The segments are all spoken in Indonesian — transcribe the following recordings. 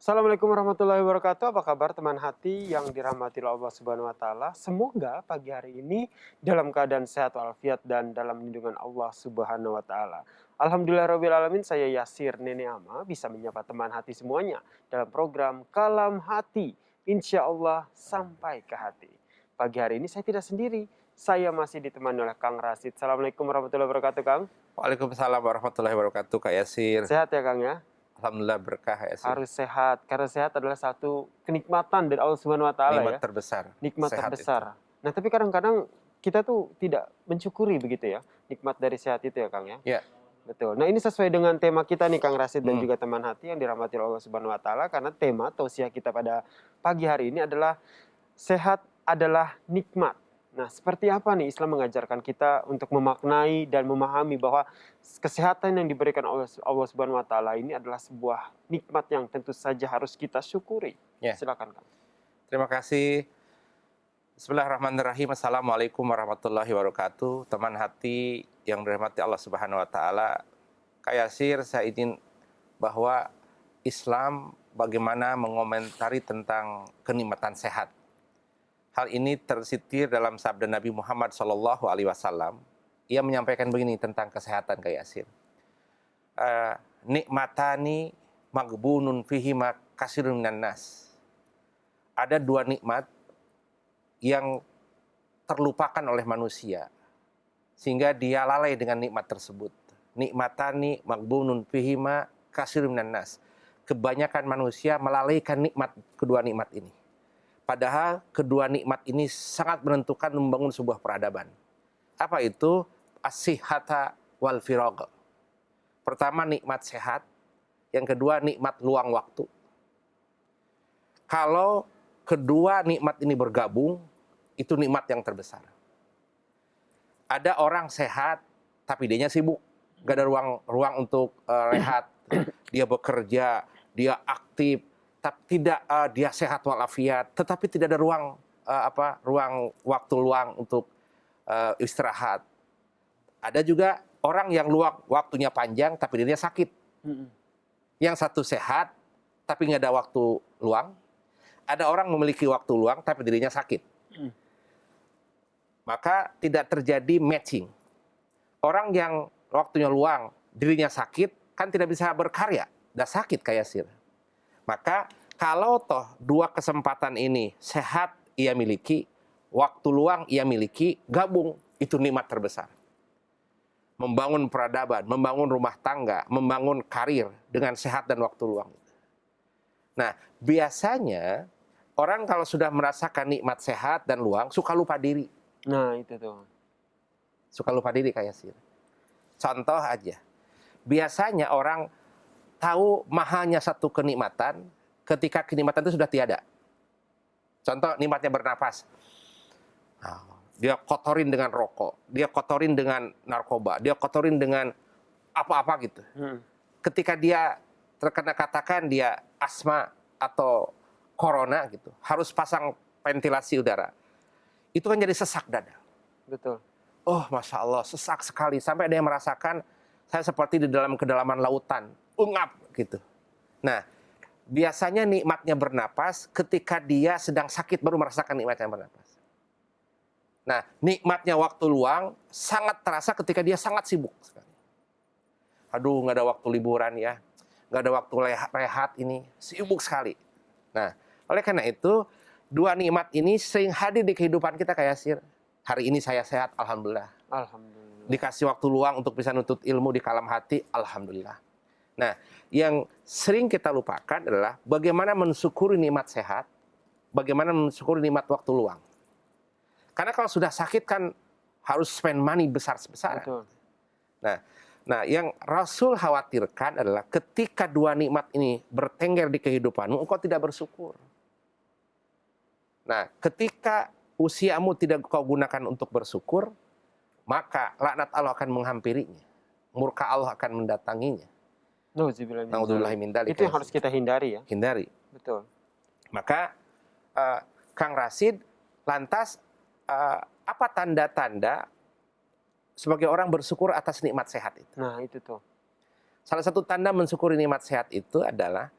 Assalamualaikum warahmatullahi wabarakatuh. Apa kabar teman hati yang dirahmati oleh Allah Subhanahu wa taala? Semoga pagi hari ini dalam keadaan sehat walafiat dan dalam lindungan Allah Subhanahu wa taala. Alhamdulillahirabbil alamin, saya Yasir Nene Ama bisa menyapa teman hati semuanya dalam program Kalam Hati. Insya Allah sampai ke hati. Pagi hari ini saya tidak sendiri. Saya masih ditemani oleh Kang Rasid. Assalamualaikum warahmatullahi wabarakatuh, Kang. Waalaikumsalam warahmatullahi wabarakatuh, Kak Yasir. Sehat ya, Kang ya? Alhamdulillah berkah, Kak Yasir. Harus sehat, karena sehat adalah satu kenikmatan dari Allah Subhanahu wa taala Nikmat ya. terbesar. Nikmat Sehat terbesar. itu. Nah, tapi kadang-kadang kita tuh tidak mensyukuri begitu ya, nikmat dari sehat itu ya, Kang ya. Ya. Betul. Nah, ini sesuai dengan tema kita nih Kang Rasid dan Hmm. juga teman hati yang dirahmati oleh Allah Subhanahu wa taala, karena tema tausiah kita pada pagi hari ini adalah sehat adalah nikmat. Nah, seperti apa nih Islam mengajarkan kita untuk memaknai dan memahami bahwa kesehatan yang diberikan oleh Allah Subhanahu wa taala ini adalah sebuah nikmat yang tentu saja harus kita syukuri. Ya. Silakan, Kang. Terima kasih. Bismillahirrahmanirrahim. Assalamualaikum warahmatullahi wabarakatuh. Teman hati yang dirahmati Allah Subhanahu wa taala. Kak Yasir, saya ingin bahwa Islam bagaimana mengomentari tentang kenikmatan sehat. Hal ini tersitir dalam sabda Nabi Muhammad SAW. Ia menyampaikan begini tentang kesehatan, Kak Yasir. Nikmatani magbunun fihima kasirun minan nas. Ada dua nikmat yang terlupakan oleh manusia, sehingga dia lalai dengan nikmat tersebut. Nikmatani magbunun fihima kasirun minan nas. Kebanyakan manusia melalaikan kedua nikmat ini. Padahal kedua nikmat ini sangat menentukan membangun sebuah peradaban. Apa itu? As-sihhata wal firagha. Pertama nikmat sehat, yang kedua nikmat luang waktu. Kalau kedua nikmat ini bergabung, itu nikmat yang terbesar. Ada orang sehat, tapi dianya sibuk. Gak ada ruang untuk rehat. Dia bekerja, dia aktif, tapi tidak dia sehat walafiat, tetapi tidak ada ruang waktu luang untuk istirahat. Ada juga orang yang waktunya panjang, tapi dia sakit. Yang satu sehat, tapi nggak ada waktu luang. Ada orang memiliki waktu luang, tapi dirinya sakit. Maka tidak terjadi matching. Orang yang waktunya luang, dirinya sakit, kan tidak bisa berkarya. Udah sakit kayak Yasir. Maka kalau toh dua kesempatan ini sehat ia miliki, waktu luang ia miliki, gabung, itu nikmat terbesar. Membangun peradaban, membangun rumah tangga, membangun karir dengan sehat dan waktu luang. Nah, biasanya orang kalau sudah merasakan nikmat sehat dan luang, suka lupa diri. Nah, itu tuh. Suka lupa diri kayak Yasir. Contoh aja. Biasanya orang tahu mahalnya satu kenikmatan ketika kenikmatan itu sudah tiada. Contoh nikmatnya bernapas. Dia kotorin dengan rokok, dia kotorin dengan narkoba, dia kotorin dengan apa-apa gitu. Ketika dia terkena katakan dia asma atau corona gitu, harus pasang ventilasi udara. Itu kan jadi sesak dada. Betul. Oh, Masya Allah, sesak sekali. Sampai ada yang merasakan saya seperti di dalam kedalaman lautan. Ungap gitu. Nah, biasanya nikmatnya bernapas ketika dia sedang sakit baru merasakan nikmatnya bernapas. Nah, nikmatnya waktu luang sangat terasa ketika dia sangat sibuk sekali. Aduh, nggak ada waktu liburan ya. Nggak ada waktu rehat ini. Sibuk sekali. Nah, oleh karena itu, dua nikmat ini sering hadir di kehidupan kita kayak Yasir. Hari ini saya sehat, Alhamdulillah. Alhamdulillah. Dikasih waktu luang untuk bisa nuntut ilmu di kalam hati, Alhamdulillah. Nah, yang sering kita lupakan adalah bagaimana mensyukuri nikmat sehat, bagaimana mensyukuri nikmat waktu luang. Karena kalau sudah sakit kan harus spend money besar-besaran. Betul. Nah, yang Rasul khawatirkan adalah ketika dua nikmat ini bertengger di kehidupanmu, engkau tidak bersyukur. Nah, ketika usiamu tidak kau gunakan untuk bersyukur, maka laknat Allah akan menghampirinya. Murka Allah akan mendatanginya. Nauzubillah min dzalik. Itu yang harus kita hindari ya. Hindari. Betul. Maka Kang Rasid, lantas apa tanda-tanda sebagai orang bersyukur atas nikmat sehat itu? Nah, itu tuh. Salah satu tanda mensyukuri nikmat sehat itu adalah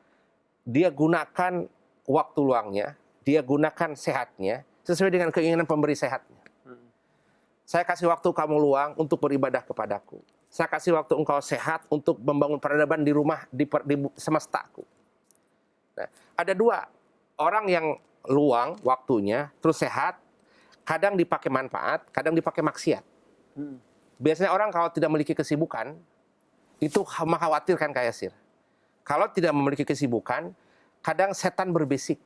dia gunakan waktu luangnya, dia gunakan sehatnya sesuai dengan keinginan pemberi sehatnya. Saya kasih waktu kamu luang untuk beribadah kepadaku. Saya kasih waktu engkau sehat untuk membangun peradaban di rumah, di semestaku. Nah, ada dua, orang yang luang waktunya, terus sehat, kadang dipakai manfaat, kadang dipakai maksiat. Biasanya orang kalau tidak memiliki kesibukan, itu mengkhawatirkan Kak Yasir. Kalau tidak memiliki kesibukan, kadang setan berbisik.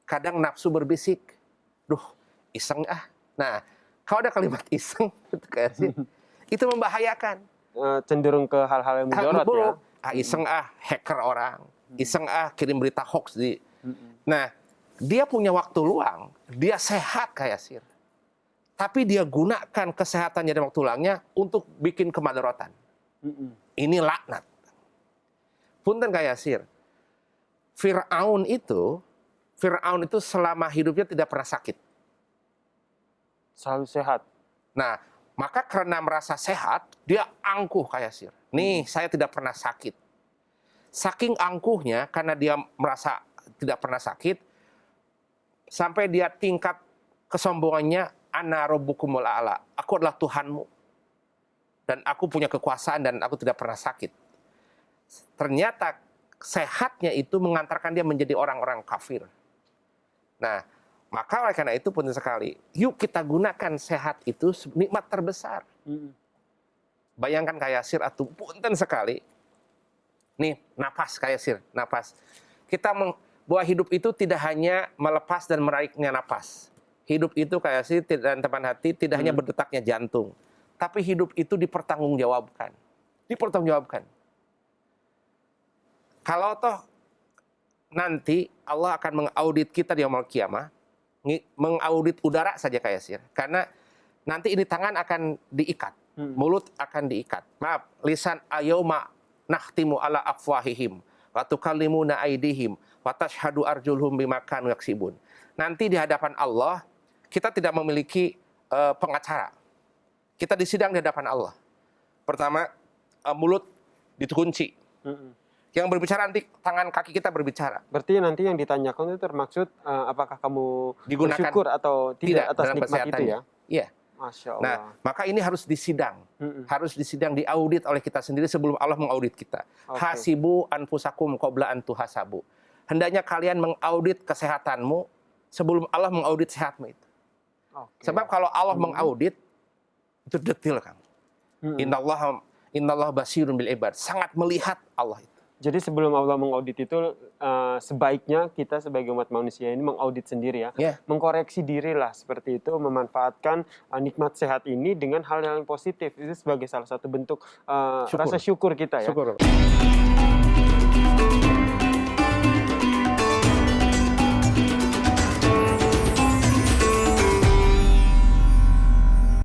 Kadang nafsu berbisik. Duh, iseng ah. Nah, kalau ada kalimat iseng, itu membahayakan. Cenderung ke hal-hal yang mudarat ya. Iseng ah, hacker orang. Iseng ah, kirim berita hoax. Nah, dia punya waktu luang, dia sehat kayak Yasir. Tapi dia gunakan kesehatannya dan waktu luangnya untuk bikin kemadaratan. Ini laknat. Punten kayak Yasir. Fir'aun itu selama hidupnya tidak pernah sakit. Selalu sehat. Nah, maka karena merasa sehat, dia angkuh kayak Yasir. Nih, saya tidak pernah sakit. Saking angkuhnya, karena dia merasa tidak pernah sakit, sampai dia tingkat kesombongannya, ana rabbukumul a'la. Aku adalah Tuhanmu. Dan aku punya kekuasaan dan aku tidak pernah sakit. Ternyata sehatnya itu mengantarkan dia menjadi orang-orang kafir. Nah, maka oleh karena itu penting sekali. Yuk kita gunakan sehat itu nikmat terbesar. Bayangkan kayak Yasir atau punten sekali. Nih, napas kayak Yasir, napas. Kita bahwa hidup itu tidak hanya melepas dan meriknya napas. Hidup itu kayak Yasir dan teman hati tidak hanya berdetaknya jantung, tapi hidup itu dipertanggungjawabkan. Dipertanggungjawabkan. Kalau toh nanti Allah akan mengaudit kita di yaumul qiyamah, mengaudit udara saja kayak Yasir. Karena nanti ini tangan akan diikat, mulut akan diikat. Maaf, lisan ayauma nakhtimu ala afwahihim wa tukallimuna aydihim wa tashhadu arjuluhum bima kanu yaksibun. Nanti di hadapan Allah kita tidak memiliki pengacara. Kita disidang di hadapan Allah. Pertama, mulut dikunci. Yang berbicara nanti tangan kaki kita berbicara. Berarti nanti yang ditanyakan itu termaksud apakah kamu Digunakan bersyukur atau tidak atas dalam nikmat itu ya? Iya. Masya Allah. Nah, maka ini harus disidang. Harus disidang, diaudit oleh kita sendiri sebelum Allah mengaudit kita. Hasibu anfusakum qabla an tuhasabu. Hendaknya kalian mengaudit kesehatanmu sebelum Allah mengaudit sehatmu itu. Sebab kalau Allah mengaudit, itu detil, Kang. Innallaha basirun bil ibad. Sangat melihat Allah itu. Jadi sebelum Allah mengaudit itu sebaiknya kita sebagai umat manusia ini mengaudit sendiri ya. Mengkoreksi diri lah seperti itu, memanfaatkan nikmat sehat ini dengan hal yang positif. Itu sebagai salah satu bentuk rasa syukur kita ya. Syukur.